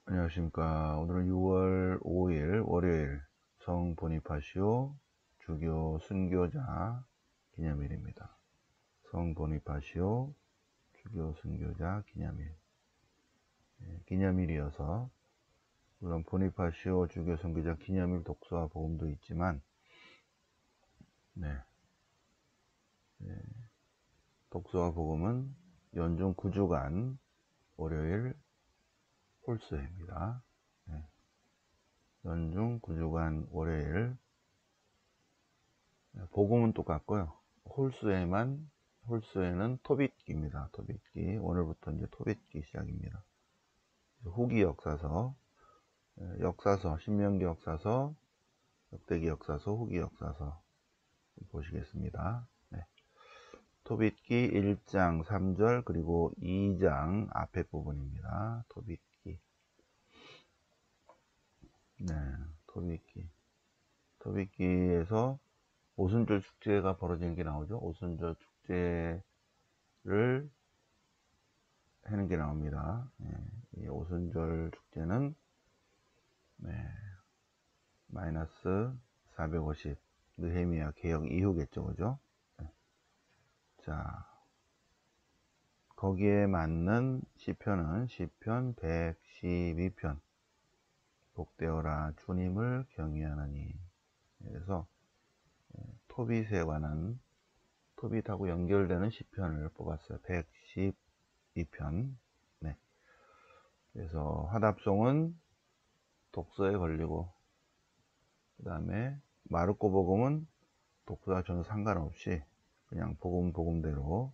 안녕하십니까. 오늘은 6월 5일 월요일 성 보니파시오 주교 순교자 기념일입니다. 성 보니파시오 주교 순교자 기념일. 기념일이어서 물론 보니파시오 주교 순교자 기념일 독서와 복음도 있지만 독서와 복음은 연중 9주간 월요일 홀수회입니다. 연중 9주간 월요일. 복음은 똑같고요. 홀수에는 토빗기입니다. 토빗기. 오늘부터 이제 토빗기 시작입니다. 후기 역사서, 신명기 역사서, 역대기 역사서, 후기 역사서 보시겠습니다. 토빗기 1장 3절 그리고 2장 앞에 부분입니다. 토빗기. 토빗기에서 오순절 축제가 벌어지는 게 나오죠. 오순절 축제를 하는 게 나옵니다. 이 오순절 축제는 마이너스 450 느헤미야 개혁 이후겠죠, 그죠? 자, 거기에 맞는 시편은 시편 112편 복되어라 주님을 경외하느니. 그래서 토빗에 관한 토빗하고 연결되는 시편을 뽑았어요. 112편. 그래서 화답송은 독서에 걸리고, 그 다음에 마르코 복음은 독서와 전혀 상관없이 그냥 복음대로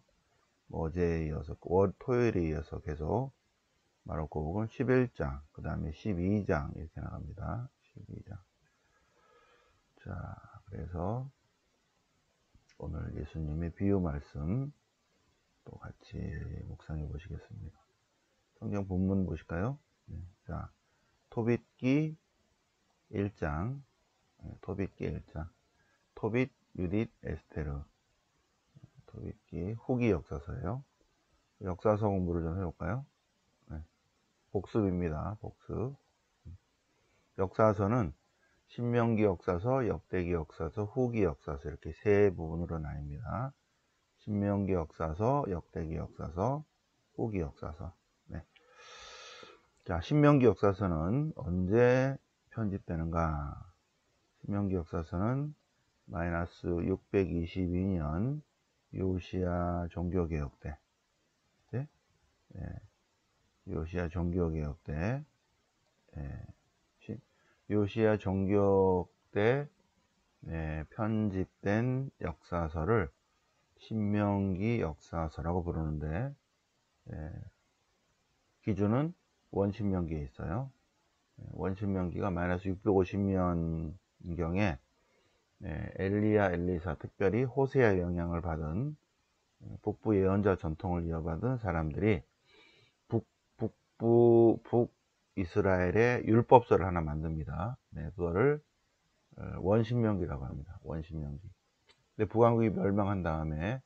어제에 이어서 토요일에 이어서 계속 마르코 복음 11장 그 다음에 12장 이렇게 나갑니다. 12장. 자, 그래서 오늘 예수님의 비유 말씀 또 같이 묵상해 보시겠습니다. 성경 본문 보실까요? 자, 토빗기 1장, 토빗기 1장, 토빗, 유딧, 에스테르, 토빗기 후기 역사서예요. 역사서 공부를 좀 해볼까요? 복습입니다. 복습. 역사서는 신명기 역사서, 역대기 역사서, 후기 역사서 이렇게 세 부분으로 나뉩니다. 신명기 역사서, 역대기 역사서, 후기 역사서. 자, 신명기 역사서는 언제 편집되는가? 신명기 역사서는 마이너스 622년 요시야 종교개혁 때, 요시야 종교개혁 때, 요시야 종교개혁 때 편집된 역사서를 신명기 역사서라고 부르는데, 기준은 원신명기에 있어요. 원신명기가 마이너스 650년경에 엘리야, 엘리사, 특별히 호세아의 영향을 받은 북부 예언자 전통을 이어받은 사람들이 북이스라엘의 율법서를 하나 만듭니다. 그거를 원신명기라고 합니다. 원신명기. 근데 북왕국이 멸망한 다음에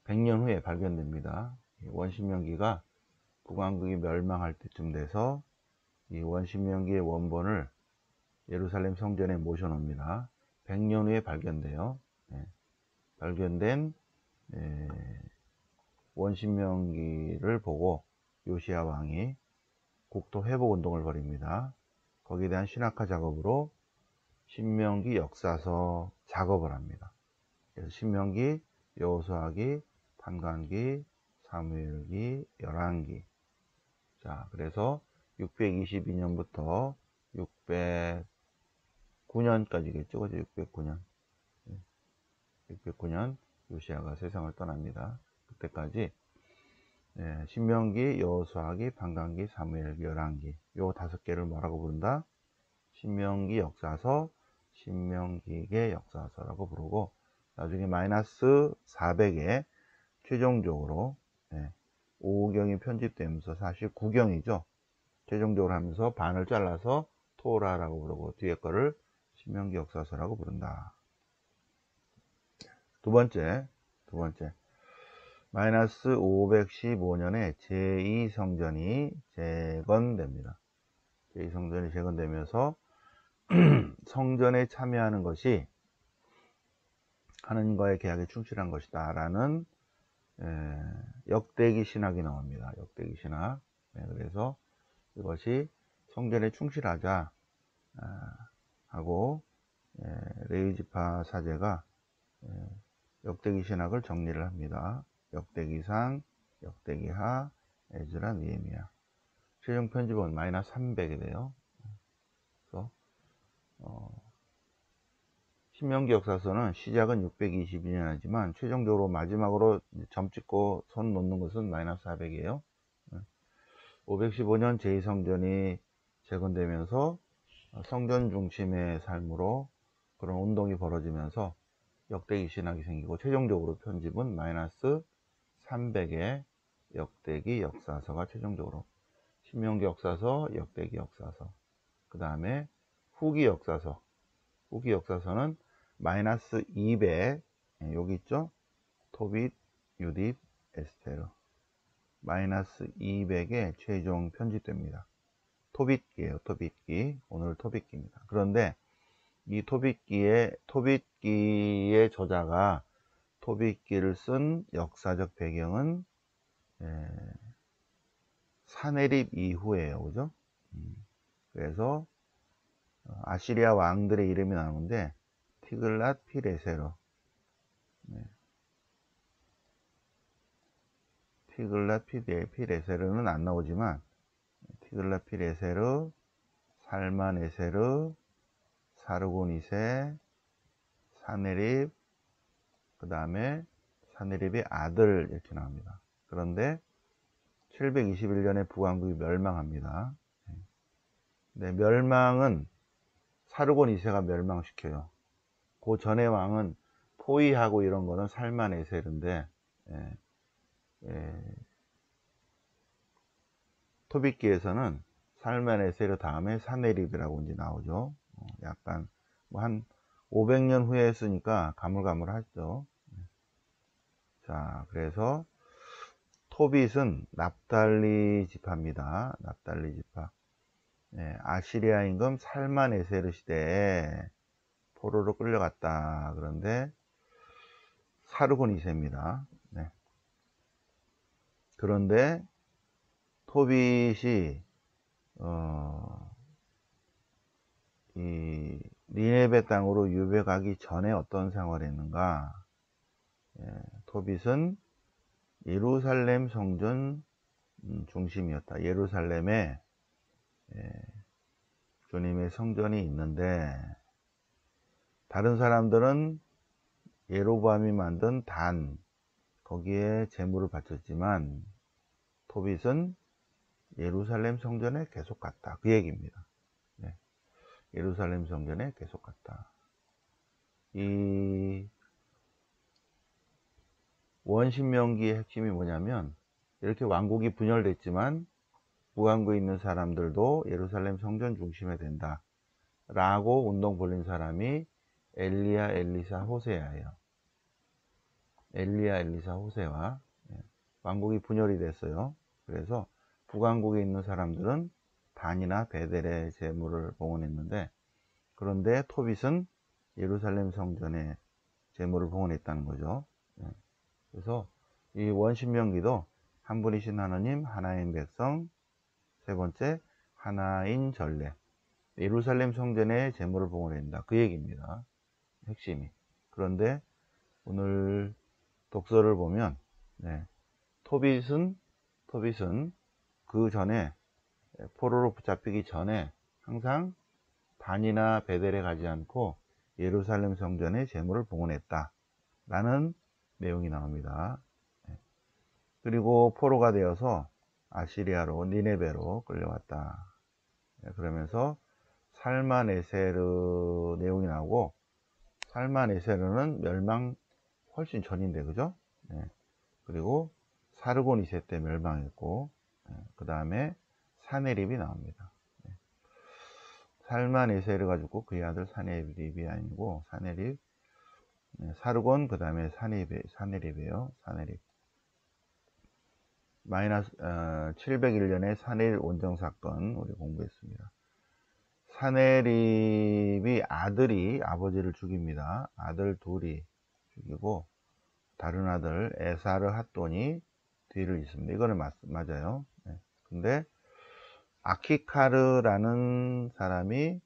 100년 후에 발견됩니다. 원신명기가 북왕국이 멸망할 때쯤 돼서 이 원신명기의 원본을 예루살렘 성전에 모셔놓습니다. 100년 후에 발견돼요. 발견된 원신명기를 보고 요시야 왕이 국토 회복 운동을 벌입니다. 거기에 대한 신학화 작업으로 신명기 역사서 작업을 합니다. 그래서 신명기, 여호수아기, 판관기, 사무엘기, 열왕기. 자, 그래서 622년부터 609년까지겠죠. 그죠? 609년. 609년 요시야가 세상을 떠납니다. 그때까지 신명기, 여호수아기, 판관기, 사무엘기, 열왕기 요 5개를 뭐라고 부른다? 신명기 역사서, 신명기계 역사서라고 부르고, 나중에 마이너스 400에 최종적으로 5경이 편집되면서 사실 9경이죠. 최종적으로 하면서 반을 잘라서 토라라고 부르고 뒤에 거를 신명기 역사서라고 부른다. 두 번째 마이너스 515년에 제2성전이 재건됩니다. 제2성전이 재건되면서 성전에 참여하는 것이 하느님과의 계약에 충실한 것이다 라는 역대기 신학이 나옵니다. 역대기 신학. 그래서 이것이 성전에 충실하자 하고 레위지파 사제가 역대기 신학을 정리를 합니다. 역대기상, 역대기하, 에즈라, 느헤미야. 최종 편집은 마이너스 300이 돼요. 그래서 신명기 역사서는 시작은 622년 하지만 최종적으로 마지막으로 점 찍고 손 놓는 것은 마이너스 400이에요. 515년 제2성전이 재건되면서 성전 중심의 삶으로 그런 운동이 벌어지면서 역대기 신학이 생기고 최종적으로 편집은 마이너스 300의 역대기 역사서가 최종적으로 신명기 역사서, 역대기 역사서, 그 다음에 후기 역사서. 후기 역사서는 마이너스 200, 여기 있죠? 토빗, 유딥, 에스테르. 마이너스 200에 최종 편집됩니다. 토빗기예요, 토빗기. 오늘 토빗기입니다. 그런데 이 토빗기의 저자가 토빗기를 쓴 역사적 배경은 사네립 이후에요, 그죠? 그래서 아시리아 왕들의 이름이 나오는데 티글랏 피레세르, 티글랏 피레세르는 안 나오지만 티글랏 피레세르, 살만에세르, 사르곤 2세, 사네립, 그 다음에 사네립의 아들 이렇게 나옵니다. 그런데 721년에 북왕국이 멸망합니다. 네, 멸망은 사르곤 2세가 멸망시켜요. 그 전의 왕은 포위하고 이런 거는 살만에세르인데 토빗기에서는 살만에세르 다음에 사네립이라고 이제 나오죠. 약간 뭐 한 500년 후에 했으니까 가물가물하죠. 자, 그래서 토빗은 납달리 지파입니다. 납달리 지파. 아시리아 임금 살만에세르 시대에 포로로 끌려갔다. 그런데 사르곤 2세입니다. 그런데 토빗이 이 니네베 땅으로 유배가기 전에 어떤 생활을 했는가? 토빗은 예루살렘 성전 중심이었다. 예루살렘에 주님의 성전이 있는데 다른 사람들은 예로보암이 만든 단 거기에 제물을 바쳤지만 토빗은 예루살렘 성전에 계속 갔다. 그 얘기입니다. 예루살렘 성전에 계속 갔다. 이 원신명기의 핵심이 뭐냐면 이렇게 왕국이 분열됐지만 북왕국에 있는 사람들도 예루살렘 성전 중심에 된다 라고 운동 벌린 사람이 엘리야, 엘리사, 호세아예요. 엘리야, 엘리사, 호세아. 왕국이 분열이 됐어요. 그래서 북왕국에 있는 사람들은 단이나 베델의 제물을 봉헌했는데 그런데 토빗은 예루살렘 성전에 제물을 봉헌했다는 거죠. 그래서 이 원신명기도 한 분이신 하나님, 하나인 백성, 세 번째 하나인 전례, 예루살렘 성전에 제물을 봉헌한다. 그 얘기입니다. 핵심이. 그런데 오늘 독서를 보면 토빗은 그 전에 포로로 붙잡히기 전에 항상 단이나 베델에 가지 않고 예루살렘 성전에 제물을 봉헌했다 라는 내용이 나옵니다. 그리고 포로가 되어서 아시리아로 니네베로 끌려왔다. 그러면서 살만에세르 내용이 나오고 살만에세르는 멸망 훨씬 전인데 그죠? 그리고 사르곤 2세 때 멸망했고 그 다음에 사네립이 나옵니다. 살만에세르가 죽고 그의 아들 사네립이 아니고 사네립, 사르곤 그 다음에 사네립이에요. 사네립. 마이너스 701년의 사내립 원정 사건 우리 공부했습니다. 사내립이 아들이 아버지를 죽입니다. 아들 둘이 죽이고 다른 아들 에사르 핫돈이 뒤를 잇습니다. 이거는 맞아요. 네. 근데 아키카르라는 사람이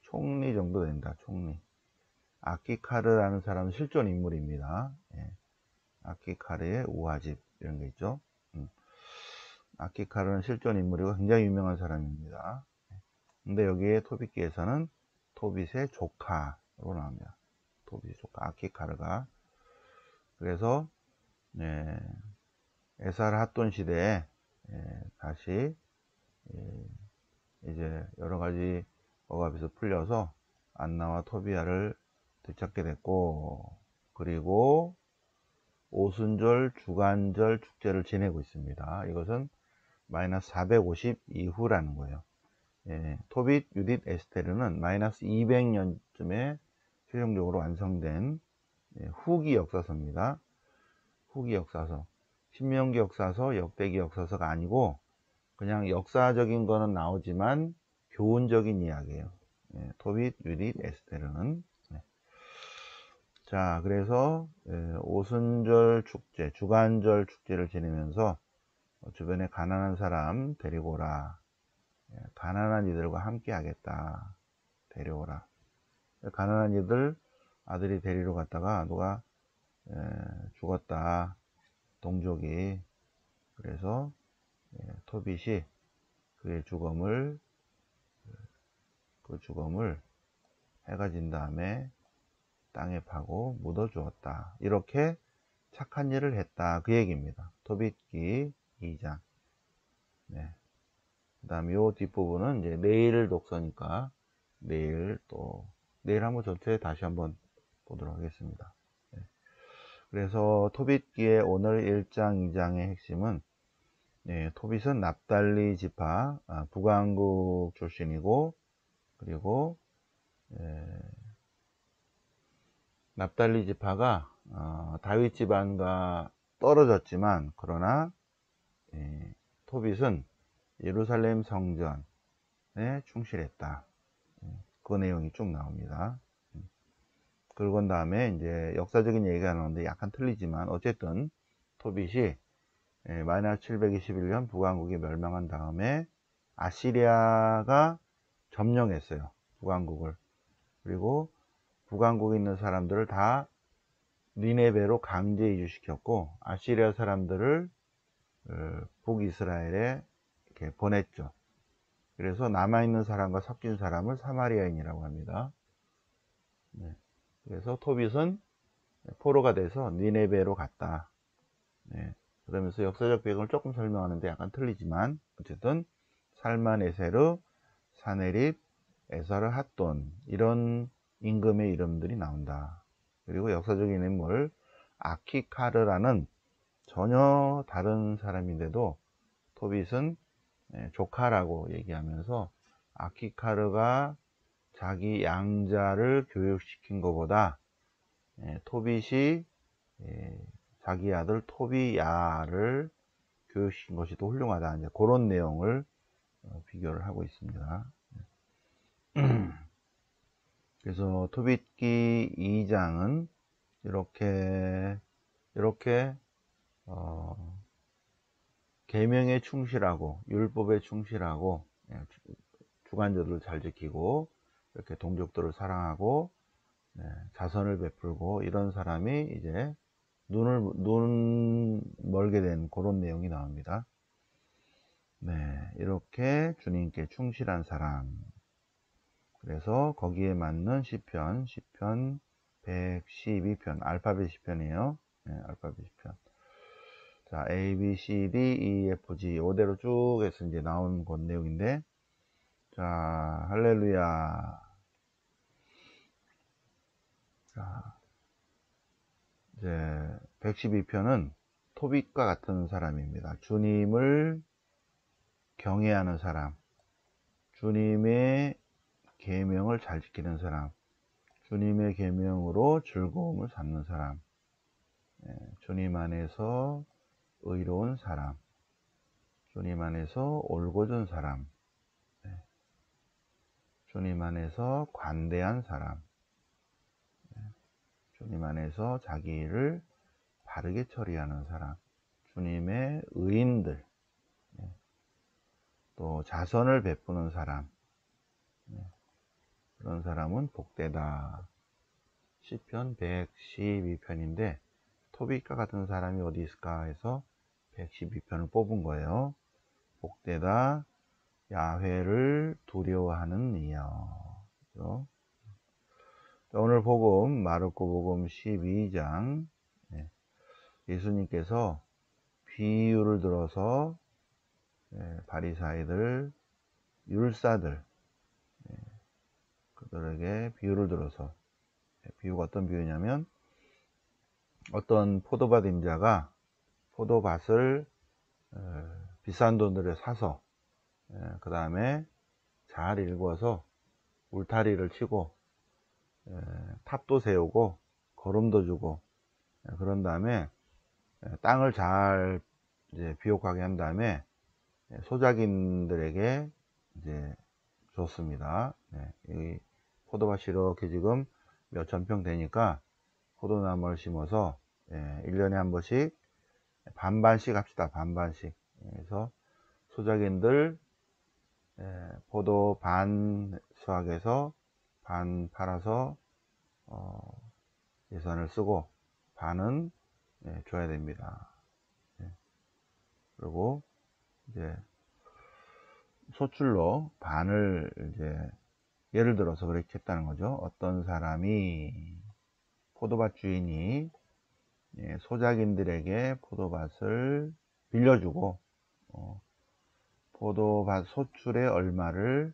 총리 정도 된다. 총리. 아키카르라는 사람은 실존 인물입니다. 예. 아키카르의 우화집 이런 게 있죠. 아키카르는 실존 인물이고 굉장히 유명한 사람입니다. 근데 여기에 토빗기에서는 토빗의 조카로 나옵니다. 토빗의 조카 아키카르가. 그래서 에사르 핫돈 시대에 다시 이제 여러 가지 억압에서 풀려서 안나와 토비아를 되찾게 됐고, 그리고 오순절 주간절 축제를 지내고 있습니다. 이것은 마이너스 450 이후라는 거예요. 토빗, 유딧, 에스테르는 마이너스 200년쯤에 최종적으로 완성된 후기 역사서입니다. 후기 역사서. 신명기 역사서, 역대기 역사서가 아니고 그냥 역사적인 거는 나오지만 교훈적인 이야기예요. 토빗, 유딧, 에스테르는. 자, 그래서 오순절 축제, 주간절 축제를 지내면서 주변에 가난한 사람 데리고 오라. 가난한 이들과 함께 하겠다. 데려오라. 가난한 이들 아들이 데리러 갔다가 누가 죽었다. 동족이. 그래서 토빗이 그의 죽음을 해가 진 다음에 땅에 파고 묻어 주었다. 이렇게 착한 일을 했다. 그 얘기입니다. 토빗기 2장. 네. 그 다음에 요 뒷부분은 이제 내일 독서니까 내일 한번 전체 다시 한번 보도록 하겠습니다. 네. 그래서 토빗기의 오늘 1장, 2장의 핵심은 토빗은 납달리 지파 북왕국 출신이고, 그리고 납달리 지파가 다윗 집안과 떨어졌지만, 그러나 토빗은 예루살렘 성전에 충실했다. 그 내용이 쭉 나옵니다. 그러고 다음에 이제 역사적인 얘기가 나오는데 약간 틀리지만 어쨌든 토빗이 마이너스 721년 북왕국이 멸망한 다음에 아시리아가 점령했어요. 북왕국을. 그리고 북왕국에 있는 사람들을 다 니네베로 강제 이주시켰고, 아시리아 사람들을 북이스라엘에 이렇게 보냈죠. 그래서 남아있는 사람과 섞인 사람을 사마리아인이라고 합니다. 네. 그래서 토빗은 포로가 돼서 니네베로 갔다. 네. 그러면서 역사적 배경을 조금 설명하는데 약간 틀리지만 어쨌든 살만 에세르, 사네립, 에사르 핫돈 이런 임금의 이름들이 나온다. 그리고 역사적인 인물 아키카르라는 전혀 다른 사람인데도 토빗은 조카라고 얘기하면서 아키카르가 자기 양자를 교육시킨 것보다 토빗이 자기 아들 토비야를 교육시킨 것이 더 훌륭하다. 이제 그런 내용을 비교를 하고 있습니다. 그래서 토빗기 2장은 이렇게 계명에 충실하고 율법에 충실하고 주관절을 잘 지키고 이렇게 동족들을 사랑하고 자선을 베풀고 이런 사람이 이제 눈 멀게 된 그런 내용이 나옵니다. 네, 이렇게 주님께 충실한 사람. 그래서 거기에 맞는 시편 112편, 알파벳 시편이에요. 네, 알파벳 시편. 자, A, B, C, D, E, F, G. 이대로 쭉 해서 이제 나온 그 내용인데, 자, 할렐루야. 자, 이제 112편은 토빗과 같은 사람입니다. 주님을 경외하는 사람, 주님의 계명을 잘 지키는 사람, 주님의 계명으로 즐거움을 잡는 사람, 주님 안에서 의로운 사람, 주님 안에서 올곧은 사람, 주님 안에서 관대한 사람, 주님 안에서 자기 일을 바르게 처리하는 사람, 주님의 의인들, 또 자선을 베푸는 사람, 그런 사람은 복되다. 시편 112편인데 토비과 같은 사람이 어디 있을까 해서 112편을 뽑은 거예요. 복되다 야훼를 두려워하는 이여. 그렇죠? 오늘 복음 마르코 복음 12장, 예수님께서 비유를 들어서 바리사이들, 율사들, 그들에게 비유를 들어서, 비유가 어떤 비유냐면 어떤 포도밭 임자가 포도밭을 비싼 돈들에 사서 그 다음에 잘 일궈서 울타리를 치고 탑도 세우고 거름도 주고 그런 다음에 땅을 잘 이제 비옥하게 한 다음에 소작인들에게 이제 줬습니다. 이 포도밭이 이렇게 지금 몇천 평 되니까 포도나무를 심어서 1년에 한 번씩 반반씩 합시다. 반반씩. 그래서 소작인들 포도 반 수확해서 반 팔아서 예산을 쓰고 반은 줘야 됩니다. 그리고 이제 소출로 반을 이제 예를 들어서 그렇게 했다는 거죠. 어떤 사람이 포도밭 주인이 소작인들에게 포도밭을 빌려주고 포도밭 소출의 얼마를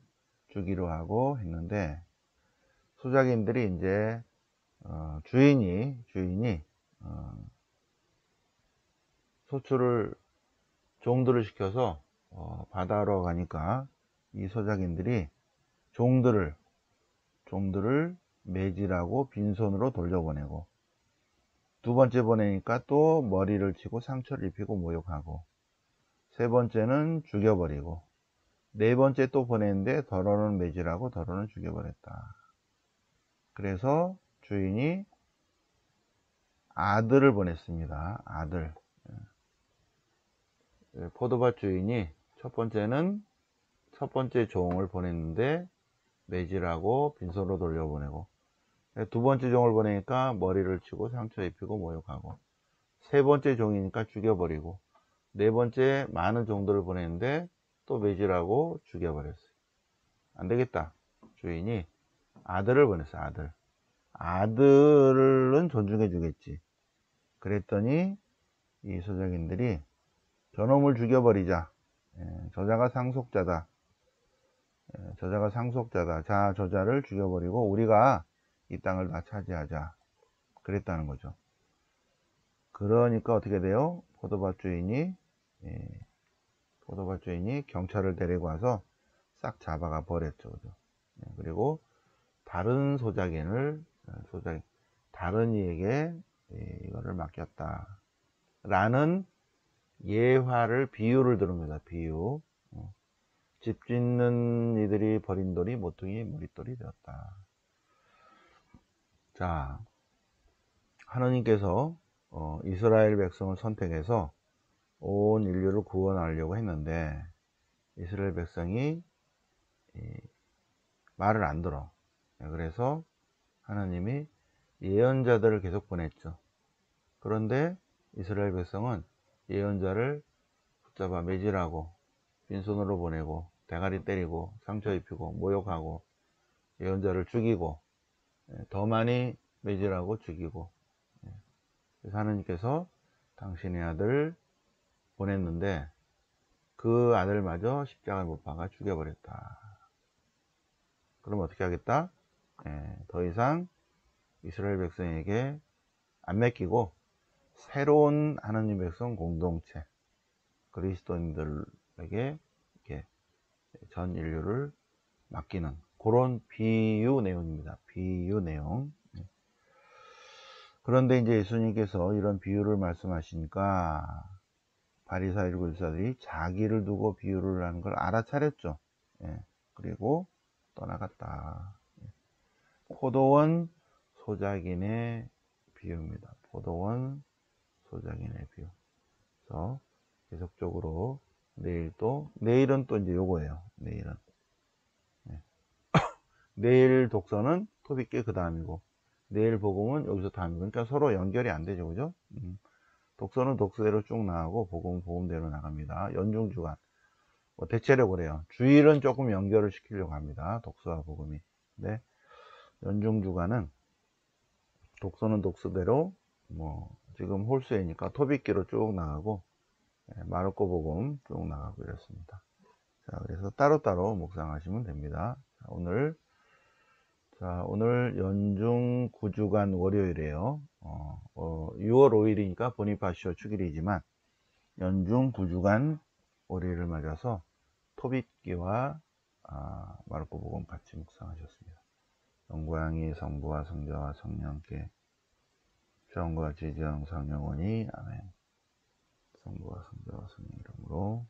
주기로 하고 했는데 소작인들이 이제 주인이 소출을 종들을 시켜서 받아러 가니까 이 소작인들이 종들을 매질하고 빈손으로 돌려보내고 두 번째 보내니까 또 머리를 치고 상처를 입히고 모욕하고 세 번째는 죽여버리고 네 번째 또 보냈는데 더러는 매질하고 더러는 죽여버렸다. 그래서 주인이 아들을 보냈습니다. 아들. 포도밭 주인이 첫 번째 종을 보냈는데 매질하고 빈손으로 돌려보내고 두 번째 종을 보내니까 머리를 치고 상처 입히고 모욕하고 세 번째 종이니까 죽여버리고 네 번째 많은 종들을 보냈는데 또 매질하고 죽여버렸어요. 안 되겠다. 주인이 아들을 보냈어요. 아들은 존중해 주겠지. 그랬더니 이 소작인들이 저놈을 죽여버리자. 저자가 상속자다. 자, 저자를 죽여버리고 우리가 이 땅을 다 차지하자. 그랬다는 거죠. 그러니까 어떻게 돼요? 포도밭 주인이 경찰을 데리고 와서 싹 잡아가 버렸죠. 그죠? 그리고 다른 다른 이에게 이거를 맡겼다. 라는 비유를 들은 거다. 비유. 집 짓는 이들이 버린 돌이 모퉁이 머릿돌이 되었다. 자, 하느님께서 이스라엘 백성을 선택해서 온 인류를 구원하려고 했는데 이스라엘 백성이 말을 안 들어. 그래서 하나님이 예언자들을 계속 보냈죠. 그런데 이스라엘 백성은 예언자를 붙잡아 매질하고 빈손으로 보내고 대가리 때리고 상처 입히고 모욕하고 예언자를 죽이고 더 많이 매질하고 죽이고 그래서 하나님께서 당신의 아들 보냈는데 그 아들마저 십자가에 못 박아 죽여버렸다. 그럼 어떻게 하겠다? 더 이상 이스라엘 백성에게 안 맡기고 새로운 하나님 백성 공동체 그리스도인들에게 이렇게 전 인류를 맡기는 그런 비유 내용입니다. 비유 내용. 그런데 이제 예수님께서 이런 비유를 말씀하시니까 바리사 율법교사들이 자기를 두고 비유를 하는 걸 알아차렸죠. 예. 그리고 떠나갔다. 포도원 소작인의 비유입니다. 포도원 소작인의 비유. 그래서 계속적으로 내일은 또 이제 요거예요. 내일 독서는 토비께 그 다음이고, 내일 복음은 여기서 다음이고, 그러니까 서로 연결이 안 되죠. 그죠? 독서는 독서대로 쭉 나가고, 복음은 복음대로 나갑니다. 연중주간. 뭐 대체로 그래요. 주일은 조금 연결을 시키려고 합니다. 독서와 복음이. 근데 연중주간은 독서는 독서대로, 뭐, 지금 홀수이니까 토비께로 쭉 나가고, 마르코 복음 쭉 나가고 이렇습니다. 자, 그래서 따로따로 묵상하시면 됩니다. 오늘 연중 9주간 월요일이에요. 6월 5일이니까 보니파시오 축일이지만 연중 9주간 월요일을 맞아서 토빗기와 마르코 복음 같이 묵상하셨습니다. 영광이 성부와 성자와 성령께 주원과 지정 성령원이 아멘. 성부와 성자와 성령 이름으로